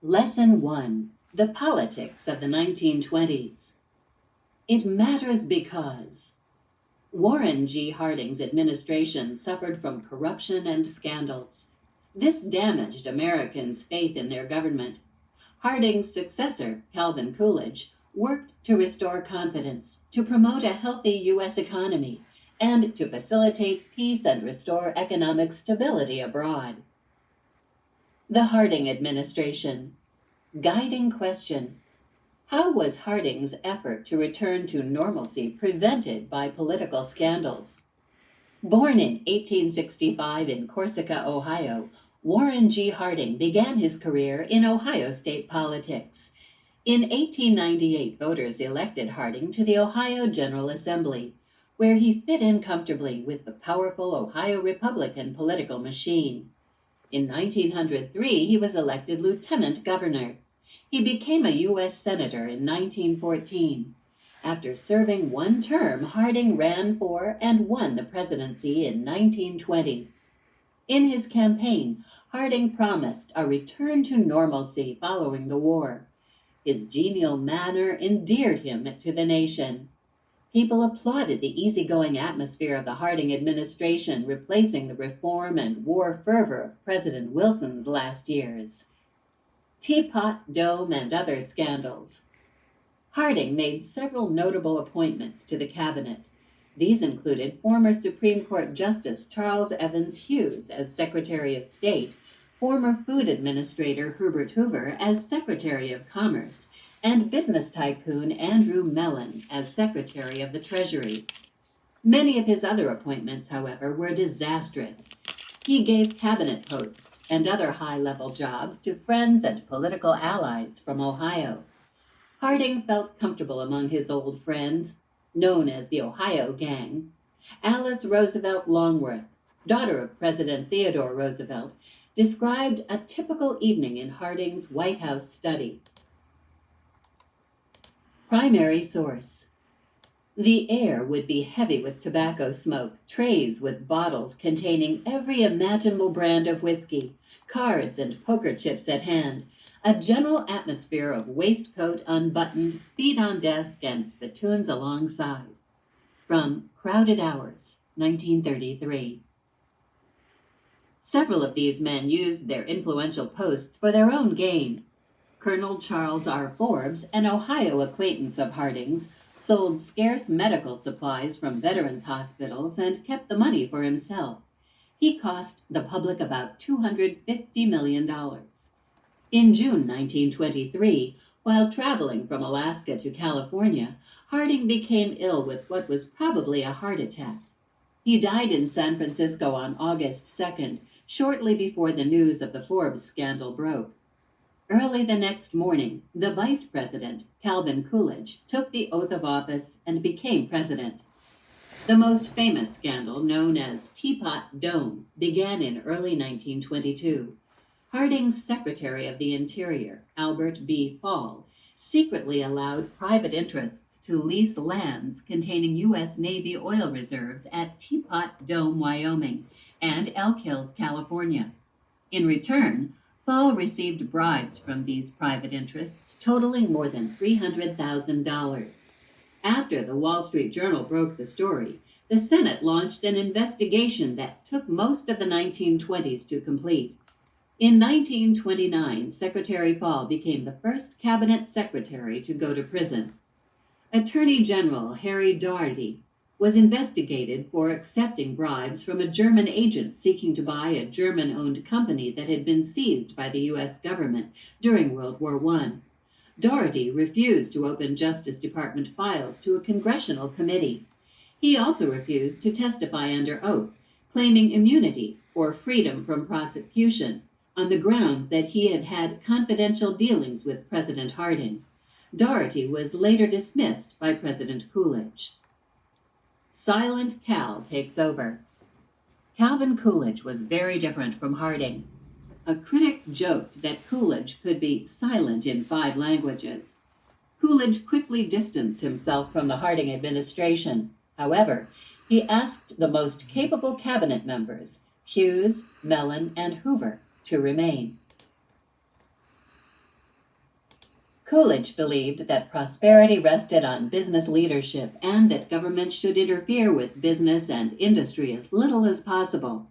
Lesson 1. The Politics of the 1920s. It matters because Warren G. Harding's administration suffered from corruption and scandals. This damaged Americans' faith in their government. Harding's successor, Calvin Coolidge, worked to restore confidence, to promote a healthy U.S. economy, and to facilitate peace and restore economic stability abroad. The Harding administration. Guiding question. How was Harding's effort to return to normalcy prevented by political scandals? Born in 1865 in Corsica, Ohio, Warren G. Harding began his career in Ohio state politics. In 1898, voters elected Harding to the Ohio General Assembly, where he fit in comfortably with the powerful Ohio Republican political machine. In 1903, he was elected lieutenant governor. He became a U.S. Senator in 1914. After serving one term, Harding ran for and won the presidency in 1920. In his campaign, Harding promised a return to normalcy following the war. His genial manner endeared him to the nation. People applauded the easygoing atmosphere of the Harding administration, replacing the reform and war fervor of President Wilson's last years. Teapot Dome and other scandals. Harding made several notable appointments to the cabinet. These included former Supreme Court Justice Charles Evans Hughes as Secretary of State, former Food Administrator Herbert Hoover as Secretary of Commerce, and business tycoon Andrew Mellon as Secretary of the Treasury. Many of his other appointments, however, were disastrous. He gave cabinet posts and other high-level jobs to friends and political allies from Ohio. Harding felt comfortable among his old friends, known as the Ohio Gang. Alice Roosevelt Longworth, daughter of President Theodore Roosevelt, described a typical evening in Harding's White House study. Primary source. The air would be heavy with tobacco smoke, trays with bottles containing every imaginable brand of whiskey, cards and poker chips at hand, a general atmosphere of waistcoat unbuttoned, feet on desk, and spittoons alongside. From Crowded Hours, 1933. Several of these men used their influential posts for their own gain. Colonel Charles R. Forbes, an Ohio acquaintance of Harding's, sold scarce medical supplies from veterans' hospitals and kept the money for himself. He cost the public about $250 million. In June 1923, while traveling from Alaska to California, Harding became ill with what was probably a heart attack. He died in San Francisco on August 2nd, shortly before the news of the Forbes scandal broke. Early the next morning, the vice president, Calvin Coolidge, took the oath of office and became president. The most famous scandal, known as Teapot Dome, began in early 1922. Harding's Secretary of the Interior, Albert B. Fall, secretly allowed private interests to lease lands containing U.S. Navy oil reserves at Teapot Dome, Wyoming, and Elk Hills, California. In return, Fall received bribes from these private interests totaling more than $300,000. After the Wall Street Journal broke the story, the Senate launched an investigation that took most of the 1920s to complete. In 1929, Secretary Fall became the first cabinet secretary to go to prison. Attorney General Harry Daugherty was investigated for accepting bribes from a German agent seeking to buy a German-owned company that had been seized by the U.S. government during World War I. Daugherty refused to open Justice Department files to a congressional committee. He also refused to testify under oath, claiming immunity or freedom from prosecution on the ground that he had had confidential dealings with President Harding. Daugherty was later dismissed by President Coolidge. Silent Cal takes over. Calvin Coolidge was very different from Harding. A critic joked that Coolidge could be silent in 5 languages. Coolidge quickly distanced himself from the Harding administration. However, he asked the most capable cabinet members, Hughes, Mellon, and Hoover, to remain. Coolidge believed that prosperity rested on business leadership and that government should interfere with business and industry as little as possible.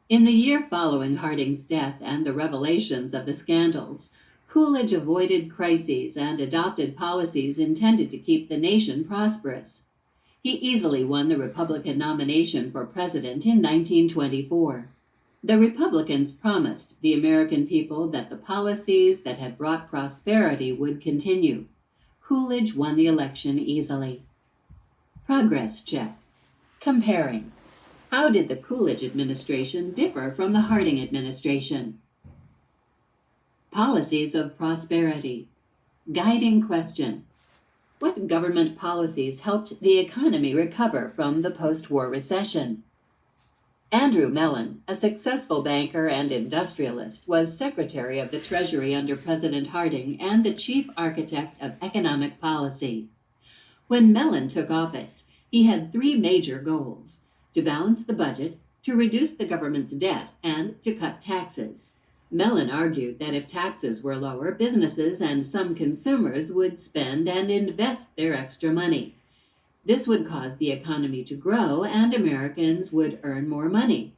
In the year following Harding's death and the revelations of the scandals, Coolidge avoided crises and adopted policies intended to keep the nation prosperous. He easily won the Republican nomination for president in 1924. The Republicans promised the American people that the policies that had brought prosperity would continue. Coolidge won the election easily. Progress check. Comparing. How did the Coolidge administration differ from the Harding administration? Policies of prosperity. Guiding question. What government policies helped the economy recover from the post-war recession? Andrew Mellon, a successful banker and industrialist, was Secretary of the Treasury under President Harding and the chief architect of economic policy. When Mellon took office, he had three major goals: to balance the budget, to reduce the government's debt, and to cut taxes. Mellon argued that if taxes were lower, businesses and some consumers would spend and invest their extra money. This would cause the economy to grow and Americans would earn more money.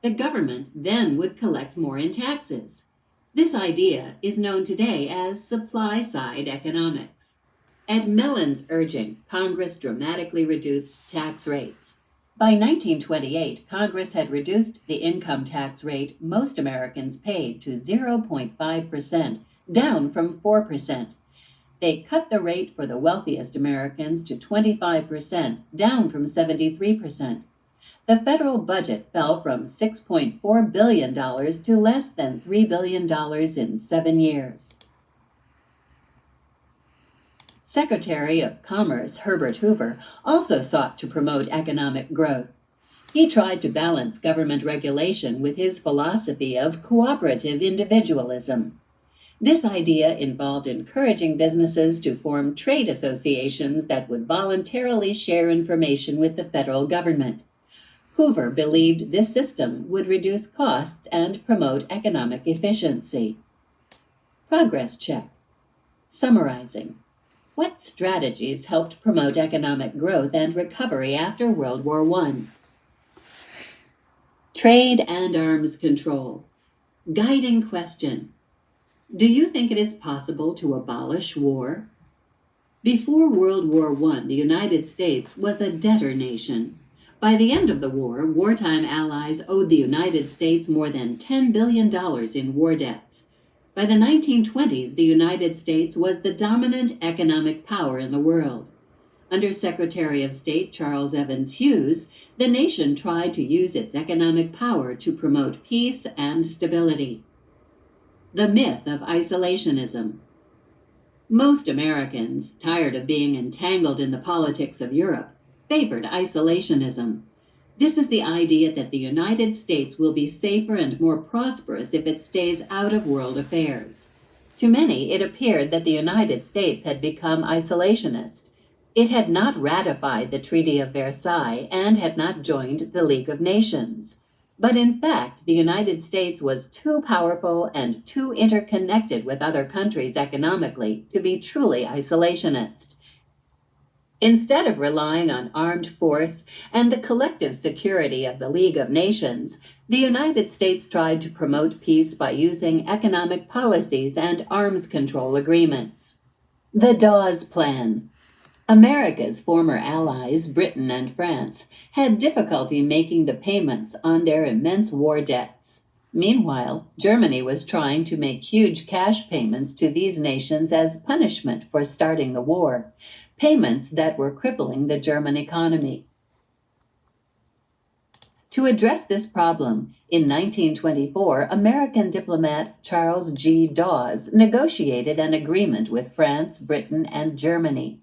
The government then would collect more in taxes. This idea is known today as supply-side economics. At Mellon's urging, Congress dramatically reduced tax rates. By 1928, Congress had reduced the income tax rate most Americans paid to 0.5%, down from 4%. They cut the rate for the wealthiest Americans to 25%, down from 73%. The federal budget fell from $6.4 billion to less than $3 billion in 7 years. Secretary of Commerce Herbert Hoover also sought to promote economic growth. He tried to balance government regulation with his philosophy of cooperative individualism. This idea involved encouraging businesses to form trade associations that would voluntarily share information with the federal government. Hoover believed this system would reduce costs and promote economic efficiency. Progress check. Summarizing. What strategies helped promote economic growth and recovery after World War I? Trade and arms control. Guiding question. Do you think it is possible to abolish war? Before World War I, the United States was a debtor nation. By the end of the war, wartime allies owed the United States more than $10 billion in war debts. By the 1920s, the United States was the dominant economic power in the world. Under Secretary of State Charles Evans Hughes, the nation tried to use its economic power to promote peace and stability. The myth of isolationism. Most Americans, tired of being entangled in the politics of Europe, favored isolationism. This is the idea that the United States will be safer and more prosperous if it stays out of world affairs. To many, it appeared that the United States had become isolationist. It had not ratified the Treaty of Versailles and had not joined the League of Nations. But in fact, the United States was too powerful and too interconnected with other countries economically to be truly isolationist. Instead of relying on armed force and the collective security of the League of Nations, the United States tried to promote peace by using economic policies and arms control agreements. The Dawes Plan. America's former allies, Britain and France, had difficulty making the payments on their immense war debts. Meanwhile, Germany was trying to make huge cash payments to these nations as punishment for starting the war, payments that were crippling the German economy. To address this problem, in 1924, American diplomat Charles G. Dawes negotiated an agreement with France, Britain, and Germany.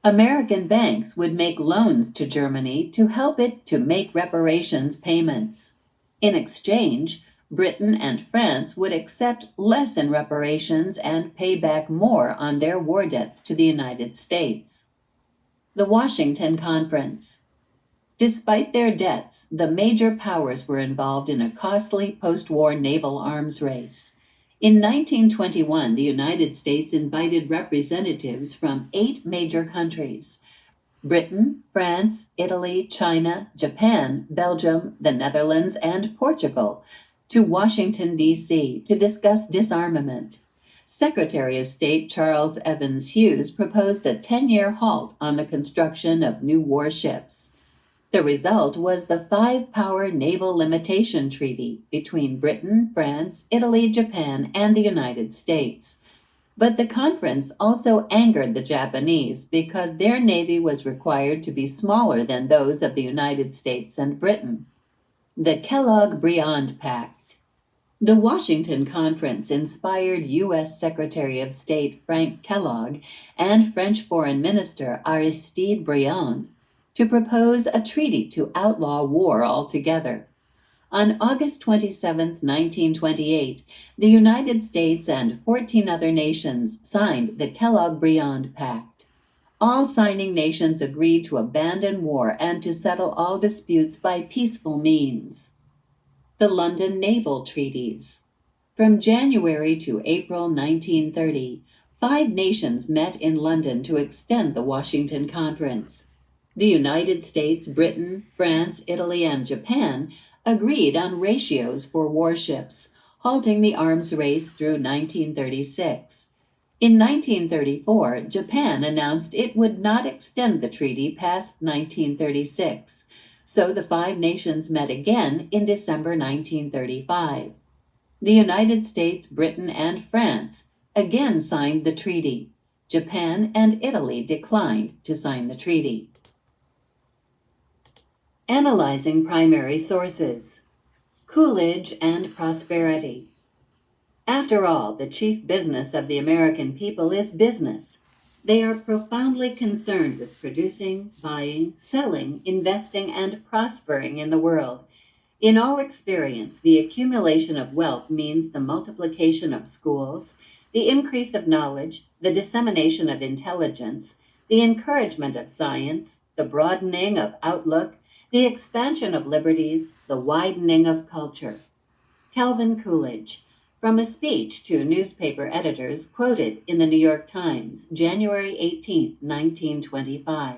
American banks would make loans to Germany to help it to make reparations payments. In exchange, Britain and France would accept less in reparations and pay back more on their war debts to the United States. The Washington Conference. Despite their debts, the major powers were involved in a costly post-war naval arms race. In 1921, the United States invited representatives from 8 major countries: Britain, France, Italy, China, Japan, Belgium, the Netherlands, and Portugal, to Washington, D.C. to discuss disarmament. Secretary of State Charles Evans Hughes proposed a 10-year halt on the construction of new warships. The result was the Five-Power Naval Limitation Treaty between Britain, France, Italy, Japan, and the United States. But the conference also angered the Japanese because their navy was required to be smaller than those of the United States and Britain. The Kellogg-Briand Pact. The Washington Conference inspired U.S. Secretary of State Frank Kellogg and French Foreign Minister Aristide Briand to propose a treaty to outlaw war altogether. On August 27, 1928, the United States and 14 other nations signed the Kellogg-Briand Pact. All signing nations agreed to abandon war and to settle all disputes by peaceful means. The London Naval Treaties. From January to April 1930, 5 nations met in London to extend the Washington Conference. The United States, Britain, France, Italy, and Japan agreed on ratios for warships, halting the arms race through 1936. In 1934, Japan announced it would not extend the treaty past 1936, so the 5 nations met again in December 1935. The United States, Britain, and France again signed the treaty. Japan and Italy declined to sign the treaty. Analyzing primary sources. Coolidge and prosperity. After all, the chief business of the American people is business. They are profoundly concerned with producing, buying, selling, investing, and prospering in the world. In all experience, the accumulation of wealth means the multiplication of schools, the increase of knowledge, the dissemination of intelligence, the encouragement of science, the broadening of outlook, the expansion of liberties, the widening of culture. Calvin Coolidge, from a speech to newspaper editors quoted in the New York Times, January 18, 1925.